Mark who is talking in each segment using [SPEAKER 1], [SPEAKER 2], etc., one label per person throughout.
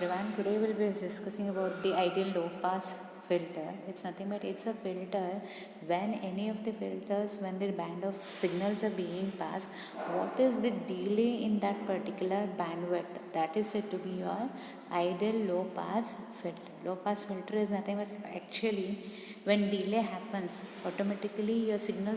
[SPEAKER 1] everyone. Today we'll be discussing about the ideal low pass filter. It's nothing but it's a filter when any of the filters, when the band of signals are being passed, what is the delay in that particular bandwidth? That is said to be your ideal low pass filter. Low pass filter is nothing but actually when delay happens, automatically your signal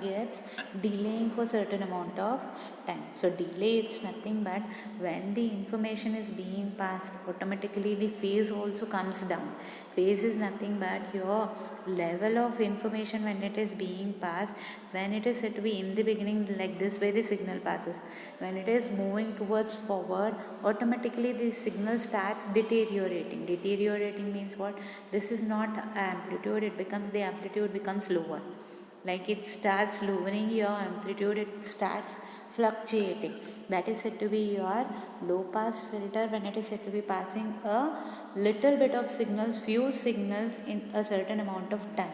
[SPEAKER 1] gets delaying for certain amount of time. So delay, it's nothing but when the information is being passed, automatically the phase also comes down. Phase is nothing but your level of information when it is being passed. When it is said to be in the beginning, like this way the signal passes, when it is moving towards forward, automatically the signal starts deteriorating means what? This is not amplitude, it becomes, the amplitude becomes lower, like it starts lowering your amplitude, it starts fluctuating. That is said to be your low pass filter when it is said to be passing a little bit of signals, few signals in a certain amount of time.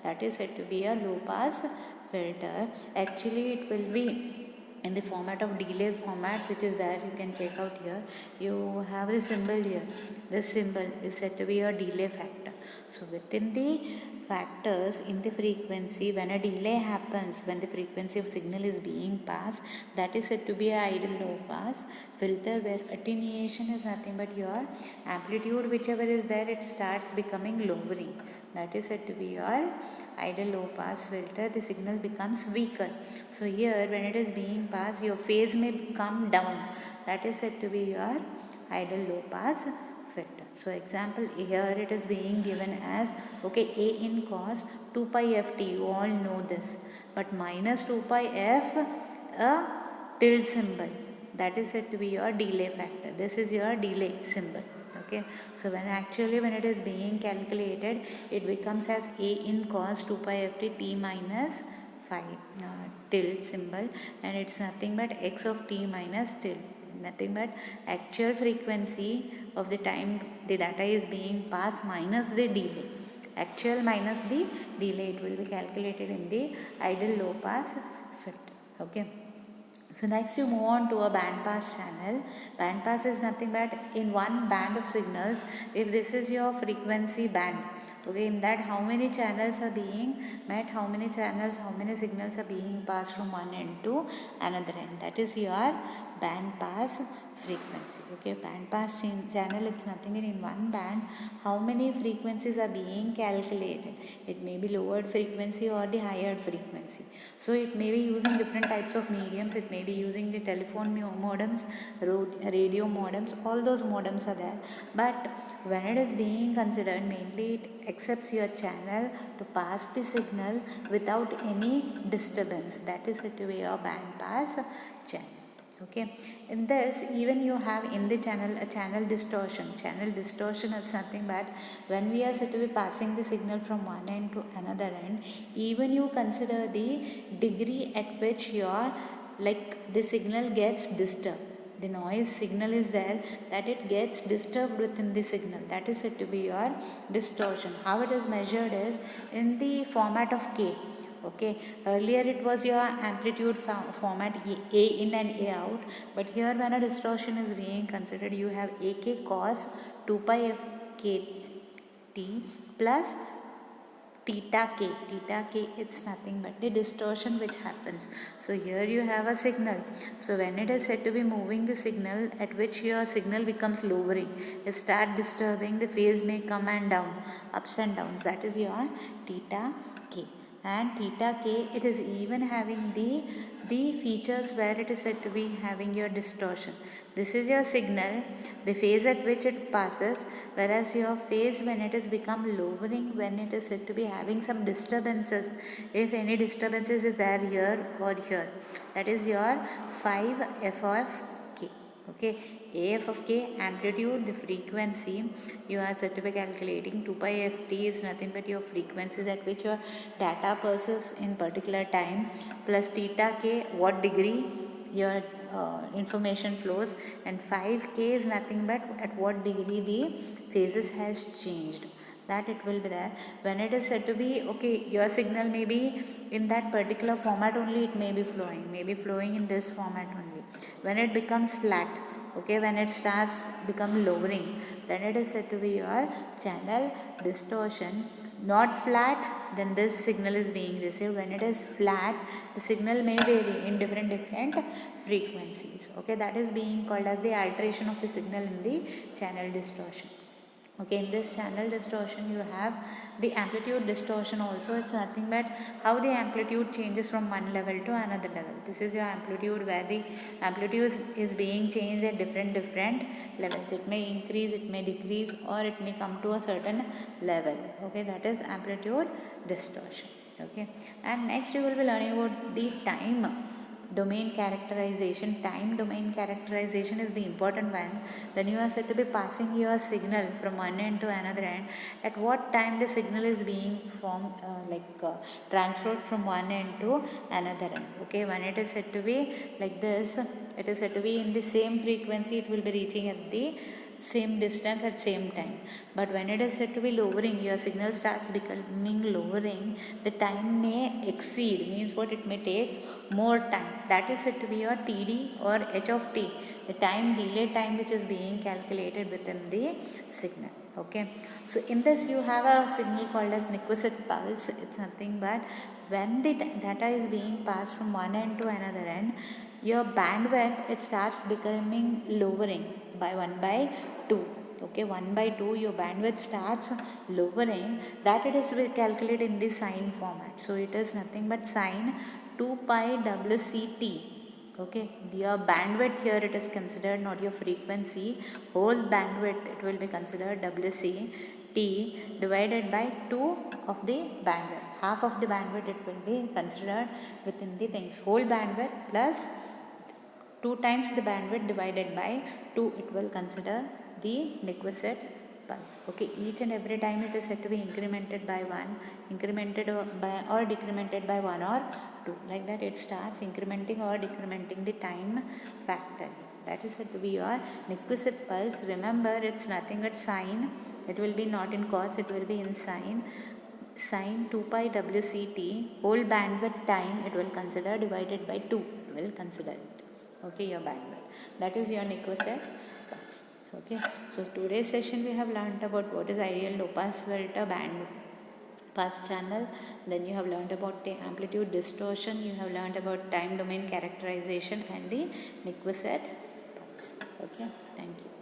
[SPEAKER 1] That is said to be a low pass filter. Actually it will be in the format of delay format, which is there, you can check out here. You have the symbol here. This symbol is said to be a delay factor. So within the factors in the frequency, when a delay happens, when the frequency of signal is being passed, that is said to be an ideal low pass filter, where attenuation is nothing but your amplitude, whichever is there, it starts becoming lowering. That is said to be your ideal low pass filter. The signal becomes weaker. So here when it is being passed, your phase may come down. That is said to be your ideal low pass filter. So example, here it is being given as, okay, A in cos 2 pi ft, you all know this, but minus 2 pi f, a tilde symbol, that is said to be your delay factor. This is your delay symbol. Okay, so when it is being calculated, it becomes as A in cos 2 pi ft t minus 5, tilde symbol, and it's nothing but x of t minus tilde, nothing but actual frequency of the time the data is being passed minus the delay, actual minus the delay. It will be calculated in the ideal low pass filter. Okay, so next you move on to a band pass channel. Band pass is nothing but in one band of signals, if this is your frequency band, okay, in that how many channels are being met, how many signals are being passed from one end to another end. That is your band pass frequency. Okay, band pass channel, it's nothing in one band how many frequencies are being calculated. It may be lowered frequency or the higher frequency. So it may be using different types of mediums. It may be using the telephone modems, radio modems, all those modems are there. But when it is being considered, mainly it accepts your channel to pass the signal without any disturbance. That is said to be your band pass channel. Okay, in this even you have in the channel a channel distortion. Channel distortion is nothing but when we are said to be passing the signal from one end to another end, even you consider the degree at which your, like, the signal gets disturbed. The noise signal is there, that it gets disturbed within the signal. That is said to be your distortion. How it is measured is in the format of K. Okay, earlier it was your amplitude format A in and A out, but here when a distortion is being considered, you have AK cos 2 pi f k t plus theta k. Theta k, it's nothing but the distortion which happens. So here you have a signal. So when it is said to be moving the signal, at which your signal becomes lowering, it start disturbing, the phase may come and down, ups and downs. That is your theta k. And theta k, it is even having the features where it is said to be having your distortion. This is your signal, the phase at which it passes, whereas your phase when it is become lowering, when it is said to be having some disturbances, if any disturbances is there here or here, that is your 5 f of k. Okay, AF of k, amplitude, the frequency, you are said to be calculating 2 pi ft is nothing but your frequencies at which your data passes in particular time, plus theta k, what degree your information flows, and 5k is nothing but at what degree the phases has changed. That it will be there. When it is said to be, okay, your signal may be in that particular format only, it may be flowing in this format only. When it becomes flat, okay, when it starts become lowering, then it is said to be your channel distortion. Not flat, then this signal is being received. When it is flat, the signal may vary in different frequencies, okay. That is being called as the alteration of the signal in the channel distortion. Okay, in this channel distortion you have the amplitude distortion also. It's nothing but how the amplitude changes from one level to another level. This is your amplitude, where the amplitude is being changed at different levels. It may increase, it may decrease, or it may come to a certain level. Okay, that is amplitude distortion. Okay, and next you will be learning about the time domain characterization. Time domain characterization is the important one. When you are said to be passing your signal from one end to another end, at what time the signal is being transferred from one end to another end. Okay, when it is said to be like this, it is said to be in the same frequency, it will be reaching at the same distance at same time. But when it is said to be lowering, your signal starts becoming lowering, the time may exceed, means what, it may take more time. That is said to be your TD or H of t, the time, delay time, which is being calculated within the signal. Okay, so in this you have a signal called as Nyquist pulse. It's nothing but when the data is being passed from one end to another end, your bandwidth, it starts becoming lowering by 1 by 2. Okay, 1 by 2 your bandwidth starts lowering. That it is calculated in the sine format. So it is nothing but sine 2 pi WCT. Okay, your bandwidth here it is considered, not your frequency. Whole bandwidth it will be considered WCT divided by 2 of the bandwidth. Half of the bandwidth it will be considered within the things. Whole bandwidth plus 2 times the bandwidth divided by 2, it will consider the Nyquist pulse. Okay, each and every time it is said to be incremented by 1, incremented by or decremented by 1 or 2. Like that it starts incrementing or decrementing the time factor. That is said to be your Nyquist pulse. Remember, it's nothing but sine. It will be not in cos, it will be in sine. Sine 2 pi WCT, whole bandwidth time it will consider divided by 2. It will consider it. Okay, your bandwidth. That is your Nyquist pulse. Okay, so today's session we have learned about what is ideal low pass filter band pass channel. Then you have learned about the amplitude distortion. You have learned about time domain characterization and the Nyquist pulse. Okay, thank you.